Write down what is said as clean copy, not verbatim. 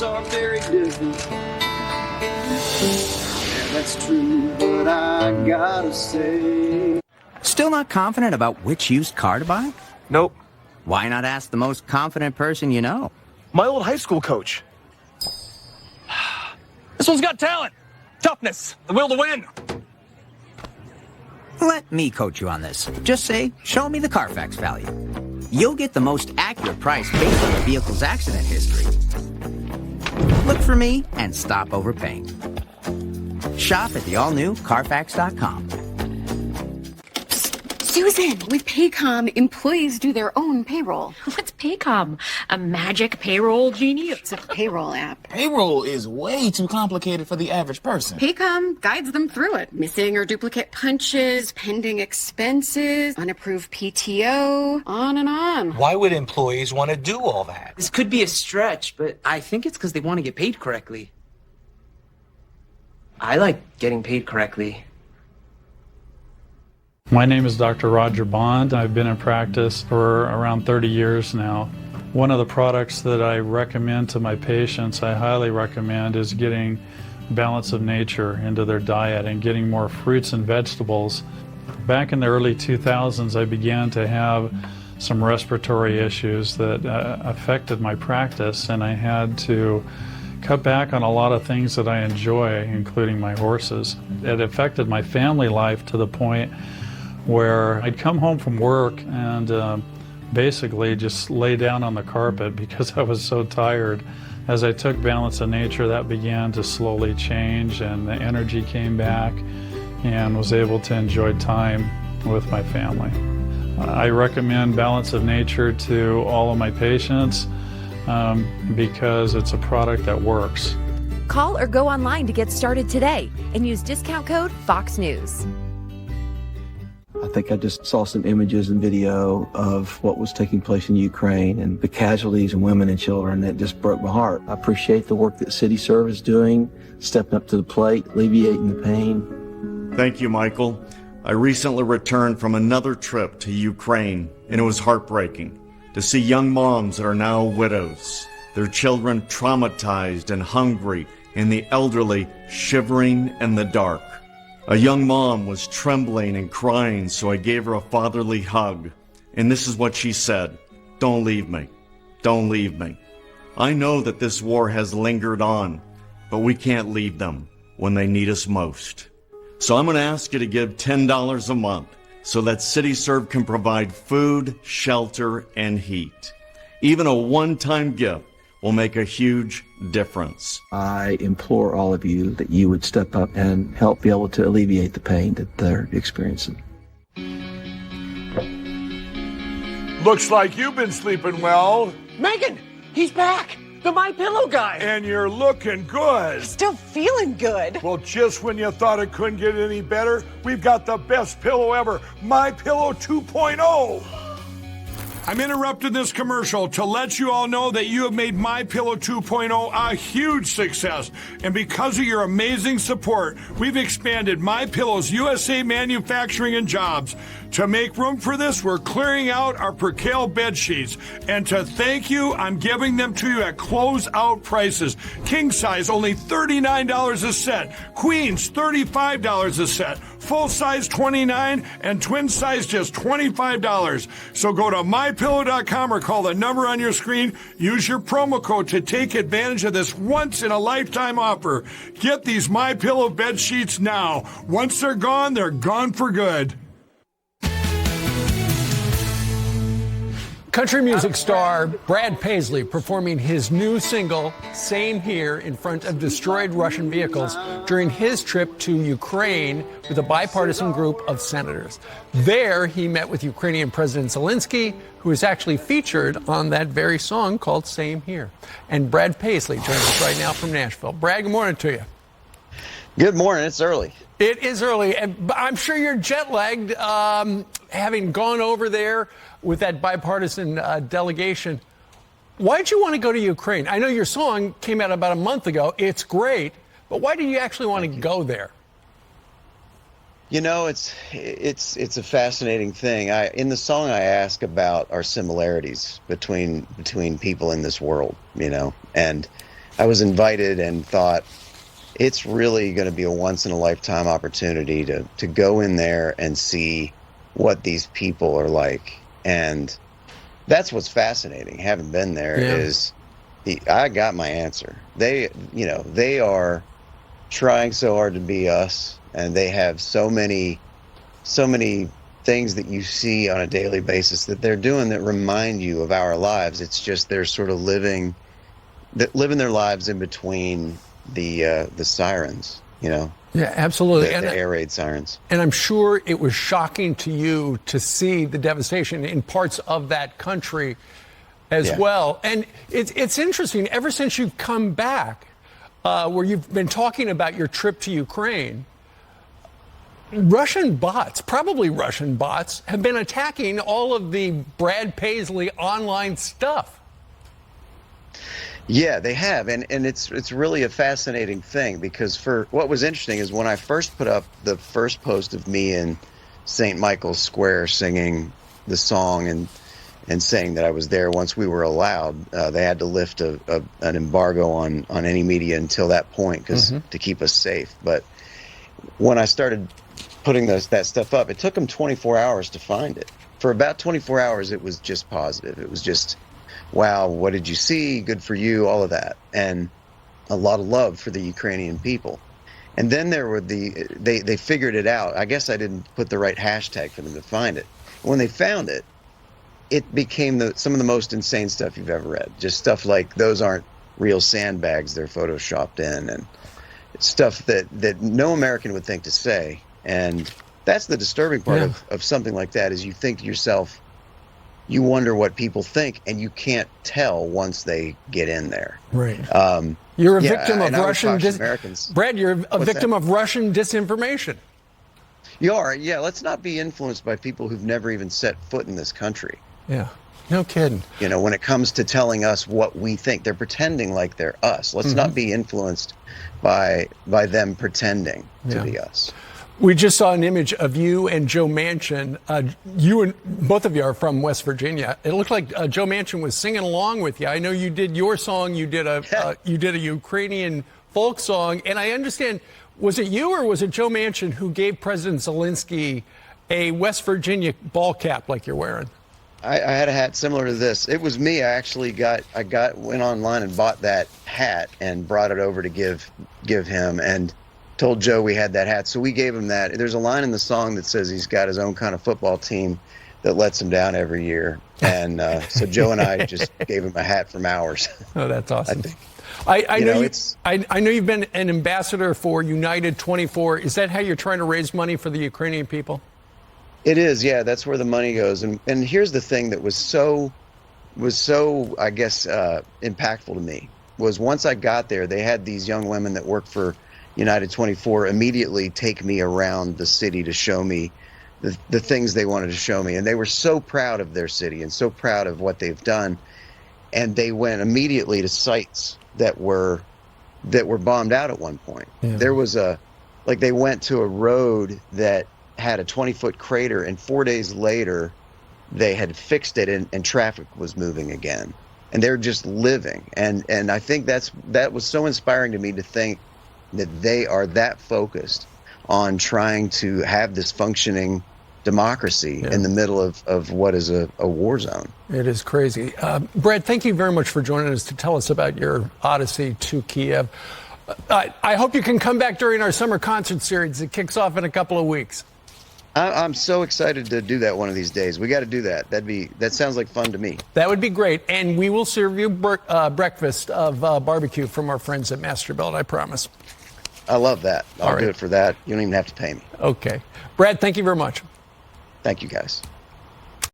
worlds are very different. Yeah, that's true, but I gotta say. Still not confident about which used car to buy? Nope. Why not ask the most confident person you know? My old high school coach. This one's got talent, toughness, the will to win. Let me coach you on this. Just say, show me the Carfax value. You'll get the most accurate price based on the vehicle's accident history. Look for me and stop overpaying. Shop at the all-new Carfax.com. Susan, with Paycom, employees do their own payroll. What's Paycom? A magic payroll genie? It's a payroll app. Payroll is way too complicated for the average person. Paycom guides them through it. Missing or duplicate punches, pending expenses, unapproved PTO, on and on. Why would employees want to do all that? This could be a stretch, but I think it's because they want to get paid correctly. I like getting paid correctly. My name is Dr. Roger Bond. I've been in practice for around 30 years now. One of the products that I recommend to my patients, I highly recommend, is getting balance of nature into their diet and getting more fruits and vegetables. Back in the early 2000s, I began to have some respiratory issues that affected my practice, and I had to cut back on a lot of things that I enjoy, including my horses. It affected my family life to the point where I'd come home from work and basically just lay down on the carpet because I was so tired. As I took balance of nature, that began to slowly change, and the energy came back, and was able to enjoy time with my family. I recommend balance of nature to all of my patients because it's a product that works. Call or go online to get started today and use discount code Fox News. I think I just saw some images and video of what was taking place in Ukraine and the casualties and women and children. That just broke my heart. I appreciate the work that CityServe is doing, stepping up to the plate, alleviating the pain. Thank you, Michael. I recently returned from another trip to Ukraine, and it was heartbreaking to see young moms that are now widows, their children traumatized and hungry, and the elderly shivering in the dark. A young mom was trembling and crying, so I gave her a fatherly hug. And this is what she said: "Don't leave me. Don't leave me." I know that this war has lingered on, but we can't leave them when they need us most. So I'm going to ask you to give $10 a month so that CityServe can provide food, shelter, and heat. Even a one-time gift will make a huge difference. I implore all of you that you would step up and help be able to alleviate the pain that they're experiencing. Looks like you've been sleeping well. Megan, he's back. The My Pillow guy. And you're looking good. Still feeling good. Well, just when you thought it couldn't get any better, we've got the best pillow ever, My Pillow 2.0. I'm interrupting this commercial to let you all know that you have made My Pillow 2.0 a huge success. And because of your amazing support, we've expanded My Pillow's USA manufacturing and jobs. To make room for this, we're clearing out our Percale bed sheets. And to thank you, I'm giving them to you at close-out prices. King size, only $39 a set. Queens, $35 a set. Full size, $29, and twin size, just $25. So go to MyPillow.com or call the number on your screen. Use your promo code to take advantage of this once-in-a-lifetime offer. Get these My Pillow bed sheets now. Once they're gone for good. Country music star Brad Paisley performing his new single, Same Here, in front of destroyed Russian vehicles during his trip to Ukraine with a bipartisan group of senators. There, he met with Ukrainian President Zelensky, who is actually featured on that very song called Same Here. And Brad Paisley joins us right now from Nashville. Brad, good morning to you. Good morning. It's early. It is early, and I'm sure you're jet-lagged, having gone over there with that bipartisan delegation. Why did you want to go to Ukraine? I know your song came out about a month ago. It's great, but why did you actually want to go there? You know, it's a fascinating thing. In the song, I ask about our similarities between people in this world, you know, and I was invited and thought it's really going to be a once-in-a-lifetime opportunity to go in there and see what these people are like. And that's what's fascinating. Having been there is I got my answer. They are trying so hard to be us, and they have so many things that you see on a daily basis that they're doing that remind you of our lives. It's just they're sort of living their lives in between the sirens, Yeah, absolutely. The air raid sirens. And I'm sure it was shocking to you to see the devastation in parts of that country as well. And it's interesting, ever since you've come back, where you've been talking about your trip to Ukraine, probably Russian bots, have been attacking all of the Brad Paisley online stuff. Yeah, they have, and it's really a fascinating thing, because what was interesting is when I first put up the first post of me in St. Michael's Square singing the song and saying that I was there once we were allowed, they had to lift an embargo on any media until that point to keep us safe. But when I started putting that stuff up, it took them 24 hours to find it. For about 24 hours, it was just positive. It was just, wow, what did you see? Good for you, all of that. And a lot of love for the Ukrainian people. And then there were they figured it out. I guess I didn't put the right hashtag for them to find it. When they found it, it became some of the most insane stuff you've ever read. Just stuff like, those aren't real sandbags, they're photoshopped in, and stuff that no American would think to say. And that's the disturbing part of something like that, is you think to yourself, you wonder what people think, and you can't tell once they get in there. Right. You're a victim of Russian Brad, you're a victim of Russian disinformation. You are. Yeah, let's not be influenced by people who've never even set foot in this country. Yeah. No kidding. When it comes to telling us what we think, they're pretending like they're us. Let's not be influenced by them pretending to be us. We just saw an image of you and Joe Manchin. You and both of you are from West Virginia. It looked like Joe Manchin was singing along with you. I know you did your song. You did a Ukrainian folk song, and I understand. Was it you or was it Joe Manchin who gave President Zelensky a West Virginia ball cap like you're wearing? I had a hat similar to this. It was me. I actually went online and bought that hat and brought it over to give him, and told Joe we had that hat, so we gave him that. There's a line in the song that says he's got his own kind of football team that lets him down every year, and so Joe and I just gave him a hat from ours. Oh, that's awesome. I think. I know you've been an ambassador for United 24. Is that how you're trying to raise money for the Ukrainian people? It is, yeah. That's where the money goes. And here's the thing that was so I guess impactful to me, was once I got there, they had these young women that worked for United 24 immediately take me around the city to show me the things they wanted to show me. And they were so proud of their city and so proud of what they've done. And they went immediately to sites that were bombed out at one point. Yeah. There was they went to a road that had a 20-foot crater, and 4 days later they had fixed it and traffic was moving again. And they're just living. And I think that was so inspiring to me, to think that they are that focused on trying to have this functioning democracy in the middle of what is a war zone. It is crazy. Brad, thank you very much for joining us to tell us about your odyssey to Kiev. I hope you can come back during our summer concert series that kicks off in a couple of weeks. I'm so excited to do that one of these days. We got to do that. That sounds like fun to me. That would be great. And we will serve you breakfast of barbecue from our friends at Masterbuilt, I promise. I love that. I'll do it for that. You don't even have to pay me. Okay. Brad, thank you very much. Thank you, guys.